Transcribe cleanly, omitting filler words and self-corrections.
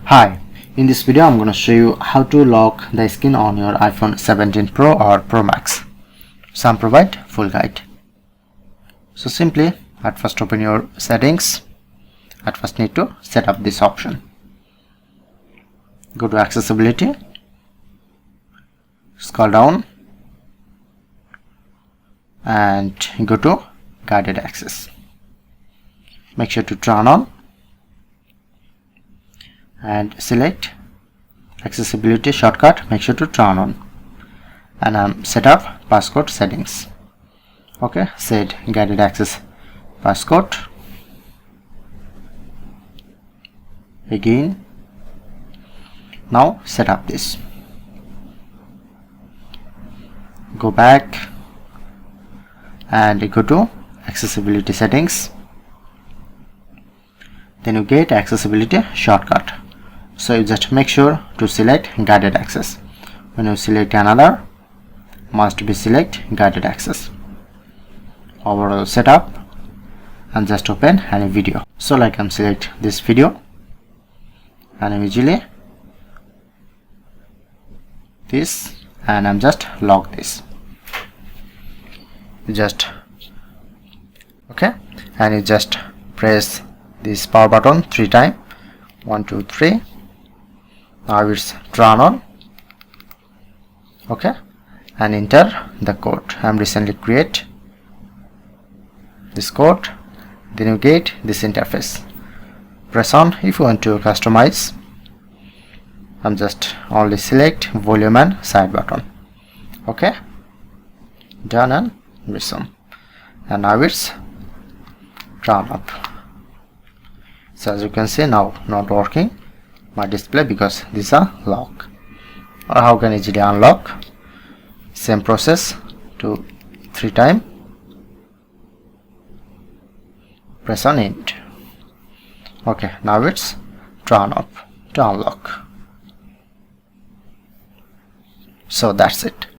Hi, in this video I'm going to show you how to lock the screen on your iPhone 17 Pro or Pro Max. Some provide full guide. So simply at first open your settings. At first need to set up this option. Go to accessibility, scroll down and go to guided access. Make sure to turn on and select accessibility shortcut. Make sure to turn on and set up passcode settings. Okay, set guided access passcode. Again, now set up this. Go back and go to accessibility settings. Then you get accessibility shortcut. So you just make sure to select guided access. When you select another, must be select guided access. Overall setup and just open any video. So like I'm select this video and immediately this and I'm just lock this. Just okay, and you just press this power button 3 times. 1 2 3. Now it's turn on. Okay, and enter the code. I'm recently create this code. Then you get this interface. Press on if you want to customize. I'm just only select volume and side button. Okay, done and resume. And now it's turn up. So as you can see, now not working my display because these are lock. Or how can easily unlock? Same process, 2 3 times. Press on it. Okay, now it's turn up to unlock. So that's it.